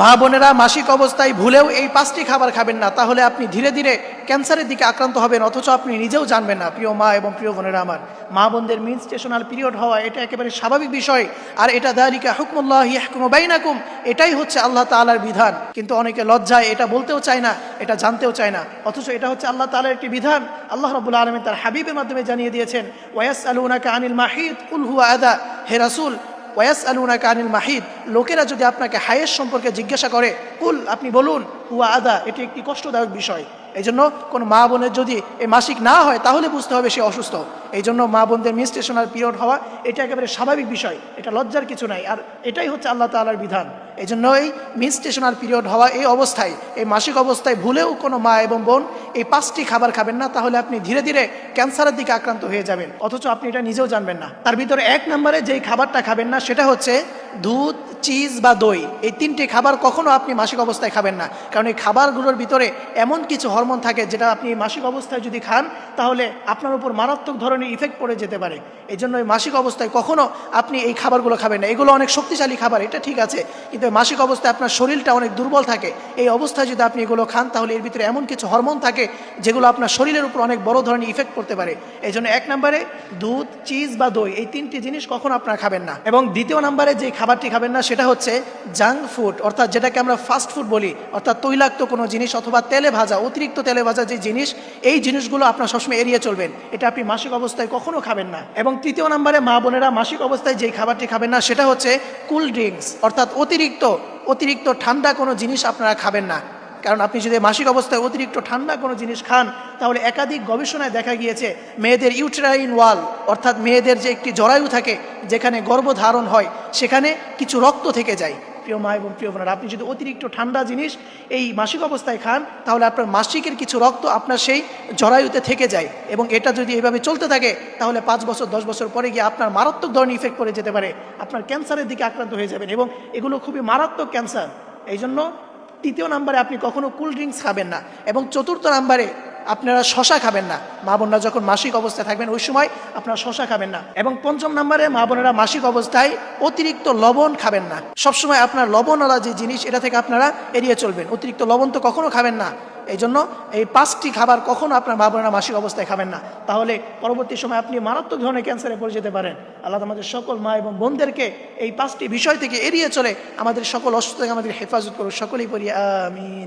মা বোনেরা মাসিক অবস্থায় ভুলেও এই 5টি খাবার খাবেন না, তাহলে আপনি ধীরে ধীরে ক্যান্সারের দিকে আক্রান্ত হবেন, অথচ আপনি নিজেও জানবেন না। প্রিয় মা এবং প্রিয় বোনেরা আমার, মা বোনদের মেনস্ট্রুয়েশনাল পিরিয়ড হওয়া এটা একেবারে স্বাভাবিক বিষয়, আর এটা যালিকা হুকমুল্লাহ ইয়াহকুমু বাইনাকুম, এটাই হচ্ছে আল্লাহ তাআলার বিধান। কিন্তু অনেকে লজ্জায় এটা বলতেও চায় না, এটা জানতেও চায় না, অথচ এটা হচ্ছে আল্লাহ তাআলার একটি বিধান। আল্লাহ রাব্বুল আলামিন তার হাবিবের মাধ্যমে জানিয়ে দিয়েছেন, ওয়ায়াসআলুনাকা আনিল মাহিদ কুল হুয়া আযা, হে রাসূল ওয়ায়াসআলুনাকা আনিল মাহিদ, লোকেরা যদি আপনাকে হায়েস সম্পর্কে জিজ্ঞাসা করে, কুল, আপনি বলুন, হুয়া আদা, এটি একটি কষ্টদায়ক বিষয়। এই জন্য কোনো মা বোনের যদি এই মাসিক না হয় তাহলে বুঝতে হবে সে অসুস্থ। এই জন্য মা বোনদের মেনস্ট্রুয়েশনাল পিরিয়ড হওয়া এটা একেবারে স্বাভাবিক বিষয়, এটা লজ্জার কিছু নাই, আর এটাই হচ্ছে আল্লাহ তাআলার বিধান। এই জন্য এই মেনস্ট্রুয়েশনাল পিরিয়ড হওয়া এই অবস্থায়, এই মাসিক অবস্থায় ভুলেও কোনো মা এবং বোন এই 5টি খাবার খাবেন না, তাহলে আপনি ধীরে ধীরে ক্যান্সারের দিকে আক্রান্ত হয়ে যাবেন, অথচ আপনি এটা নিজেও জানবেন না। তার ভিতরে 1 নম্বরে যেই খাবারটা খাবেন না সেটা হচ্ছে দুধ, চিজ বা দই। এই 3টি খাবার কখনো আপনি মাসিক অবস্থায় খাবেন না, কারণ এই খাবারগুলোর ভিতরে এমন কিছু হরমোন থাকে যেটা আপনি মাসিক অবস্থায় যদি খান তাহলে আপনার উপর মারাত্মক ধরনের ইফেক্ট পড়ে যেতে পারে। এই জন্য এই মাসিক অবস্থায় কখনো আপনি এই খাবারগুলো খাবেন না। এগুলো অনেক শক্তিশালী খাবার, এটা ঠিক আছে, কিন্তু মাসিক অবস্থায় আপনার শরীরটা অনেক দুর্বল থাকে, এই অবস্থায় যদি আপনি এগুলো খান তাহলে এর ভিতরে এমন কিছু হরমোন থাকে যেগুলো আপনার শরীরের উপর অনেক বড় ধরনের ইফেক্ট পড়তে পারে। এই জন্য 1 নম্বরে দুধ, চিজ বা দই, এই 3টি জিনিস কখনো আপনারা খাবেন না। এবং 2য় নম্বরে যে খাবারটি খাবেন না সেটা হচ্ছে জাঙ্ক ফুড, অর্থাৎ যেটাকে আমরা ফাস্ট ফুড বলি, অর্থাৎ তৈলাক্ত কোনো জিনিস অথবা তেলে ভাজা, অতিরিক্ত তেলে ভাজা যে জিনিস, এই জিনিসগুলো আপনার সবসময় এড়িয়ে চলবেন, এটা আপনি মাসিক অবস্থায় কখনো খাবেন না। এবং 3য় নম্বরে মা বোনেরা মাসিক অবস্থায় যেই খাবারটি খাবেন না সেটা হচ্ছে কুল ড্রিঙ্কস, অর্থাৎ অতিরিক্ত ঠান্ডা কোনো জিনিস আপনারা খাবেন না। কারণ আপনি যদি মাসিক অবস্থায় অতিরিক্ত ঠান্ডা কোনো জিনিস খান তাহলে একাধিক গবেষণায় দেখা গিয়েছে মেয়েদের ইউটেরাইন ওয়াল, অর্থাৎ মেয়েদের যে একটি জরায়ু থাকে যেখানে গর্ভধারণ হয়, সেখানে কিছু রক্ত থেকে যায়। প্রিয় মা এবং প্রিয় বোনেরা, আপনি যদি অতিরিক্ত ঠান্ডা জিনিস এই মাসিক অবস্থায় খান তাহলে আপনার মাসিকের কিছু রক্ত আপনার সেই জরায়ুতে থেকে যায়, এবং এটা যদি এভাবে চলতে থাকে তাহলে 5 বছর 10 বছর পরে গিয়ে আপনার মারাত্মক ধরনের ইফেক্ট পড়ে যেতে পারে, আপনার ক্যান্সারের দিকে আক্রান্ত হয়ে যাবেন, এবং এগুলো খুবই মারাত্মক ক্যান্সার। এই জন্য 3য় নম্বরে আপনি কখনো কোল্ড ড্রিঙ্কস খাবেন না, এবং 4র্থ নম্বরে আপনারা শশা খাবেন না। মা বোনরা যখন মাসিক অবস্থায় থাকবেন ওই সময় আপনারা শশা খাবেন না। এবং 5ম নম্বরে মা বোনেরা মাসিক অবস্থায় অতিরিক্ত লবণ খাবেন না। সবসময় আপনার লবণওয়ালা যে জিনিস এটা থেকে আপনারা এড়িয়ে চলবেন, অতিরিক্ত লবণ তো কখনো খাবেন না। এই জন্য এই 5টি খাবার কখনো আপনার মা বোনেরা মাসিক অবস্থায় খাবেন না, তাহলে পরবর্তী সময় আপনি মারাত্মক ধরনের ক্যান্সারে পড়ে যেতে পারেন। আল্লাহ আমাদের সকল মা এবং বোনদেরকে এই 5টি বিষয় থেকে এড়িয়ে চলে আমাদের সকল অসুস্থ থেকে আমাদের হেফাজত করুন। সকলেই পড়ি আমিন।